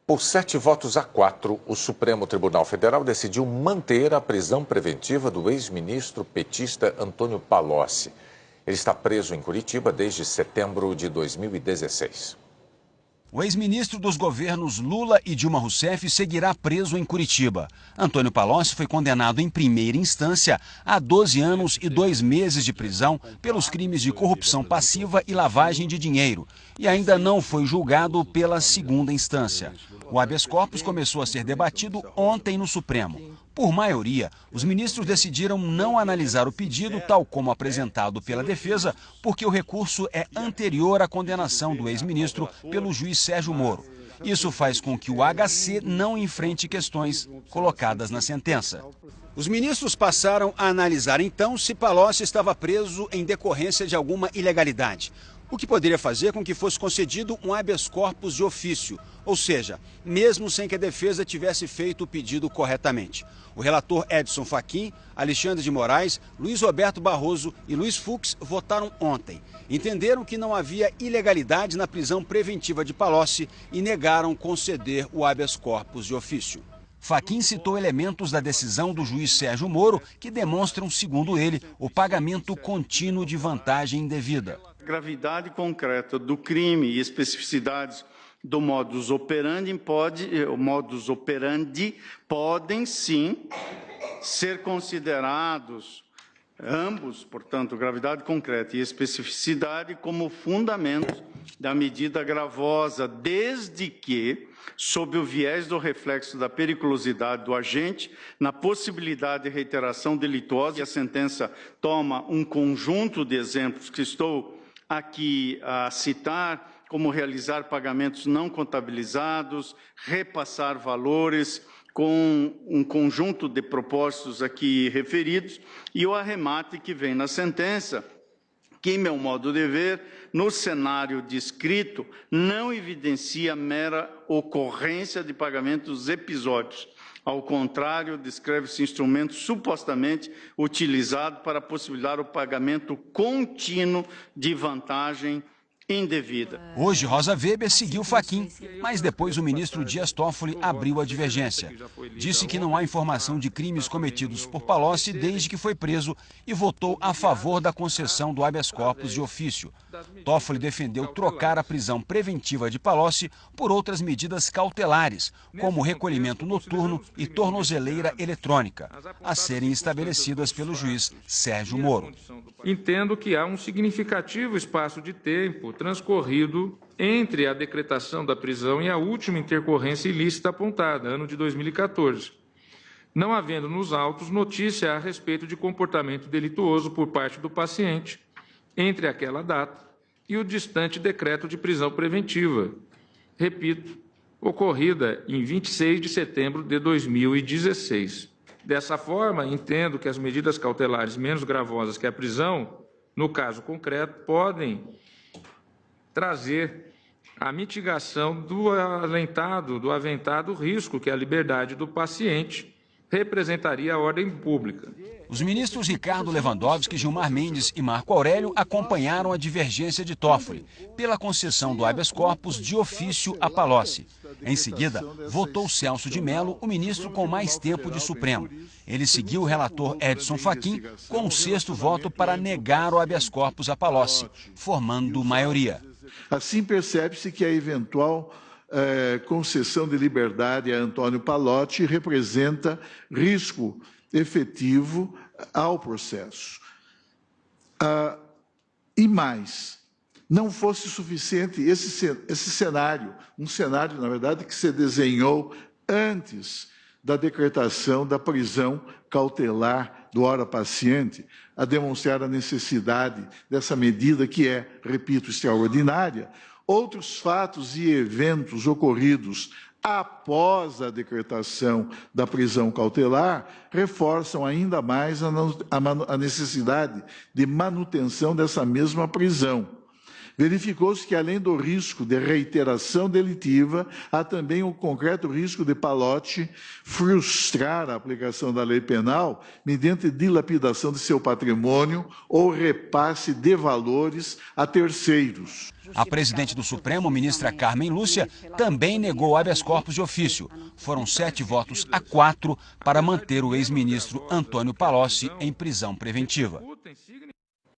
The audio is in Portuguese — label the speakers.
Speaker 1: Por 7 votos a 4, o Supremo Tribunal Federal decidiu manter a prisão preventiva do ex-ministro petista Antônio Palocci. Ele está preso em Curitiba desde setembro de 2016.
Speaker 2: O ex-ministro dos governos Lula e Dilma Rousseff seguirá preso em Curitiba. Antônio Palocci foi condenado em primeira instância a 12 anos e 2 meses de prisão pelos crimes de corrupção passiva e lavagem de dinheiro e ainda não foi julgado pela segunda instância. O habeas corpus começou a ser debatido ontem no Supremo. Por maioria, os ministros decidiram não analisar o pedido, tal como apresentado pela defesa, porque o recurso é anterior à condenação do ex-ministro pelo juiz Sérgio Moro. Isso faz com que o HC não enfrente questões colocadas na sentença. Os ministros passaram a analisar então se Palocci estava preso em decorrência de alguma ilegalidade, o que poderia fazer com que fosse concedido um habeas corpus de ofício, ou seja, mesmo sem que a defesa tivesse feito o pedido corretamente. O relator Edson Fachin, Alexandre de Moraes, Luiz Roberto Barroso e Luiz Fux votaram ontem. Entenderam que não havia ilegalidade na prisão preventiva de Palocci e negaram conceder o habeas corpus de ofício. Fachin citou elementos da decisão do juiz Sérgio Moro que demonstram, segundo ele, o pagamento contínuo de vantagem indevida.
Speaker 3: Gravidade concreta do crime e especificidades do modus operandi podem sim ser considerados ambos, portanto, gravidade concreta e especificidade, como fundamentos da medida gravosa, desde que, sob o viés do reflexo da periculosidade do agente, na possibilidade de reiteração delituosa, e a sentença toma um conjunto de exemplos que estou aqui a citar, como realizar pagamentos não contabilizados, repassar valores com um conjunto de propósitos aqui referidos, e o arremate que vem na sentença, que, meu modo de ver, no cenário descrito, não evidencia mera ocorrência de pagamentos episódicos. Ao contrário, descreve-se instrumento supostamente utilizado para possibilitar o pagamento contínuo de vantagem indevida.
Speaker 2: Hoje, Rosa Weber seguiu Fachin, mas depois o ministro Dias Toffoli abriu a divergência. Disse que não há informação de crimes cometidos por Palocci desde que foi preso e votou a favor da concessão do habeas corpus de ofício. Toffoli defendeu trocar a prisão preventiva de Palocci por outras medidas cautelares, como recolhimento noturno e tornozeleira eletrônica, a serem estabelecidas pelo juiz Sérgio Moro.
Speaker 4: Entendo que há um significativo espaço de tempo transcorrido entre a decretação da prisão e a última intercorrência ilícita apontada, ano de 2014, não havendo nos autos notícia a respeito de comportamento delituoso por parte do paciente entre aquela data e o distante decreto de prisão preventiva, repito, ocorrida em 26 de setembro de 2016. Dessa forma, entendo que as medidas cautelares menos gravosas que a prisão, no caso concreto, podem trazer a mitigação do aventado risco que a liberdade do paciente representaria a ordem pública.
Speaker 2: Os ministros Ricardo Lewandowski, Gilmar Mendes e Marco Aurélio acompanharam a divergência de Toffoli pela concessão do habeas corpus de ofício a Palocci. Em seguida, votou Celso de Mello, o ministro com mais tempo de Supremo. Ele seguiu o relator Edson Fachin com um 6º voto para negar o habeas corpus a Palocci, formando maioria.
Speaker 5: Assim, percebe-se que a eventual concessão de liberdade a Antônio Palocci representa risco efetivo ao processo. E mais, não fosse suficiente esse cenário, um cenário, na verdade, que se desenhou antes da decretação da prisão cautelar do hora paciente, a demonstrar a necessidade dessa medida que é, repito, extraordinária. Outros fatos e eventos ocorridos após a decretação da prisão cautelar reforçam ainda mais a necessidade de manutenção dessa mesma prisão. Verificou-se que, além do risco de reiteração delitiva, há também o concreto risco de Pallotti frustrar a aplicação da lei penal mediante dilapidação de seu patrimônio ou repasse de valores a terceiros.
Speaker 2: A presidente do Supremo, ministra Carmen Lúcia, também negou o habeas corpus de ofício. Foram 7 votos a 4 para manter o ex-ministro Antônio Palocci em prisão preventiva.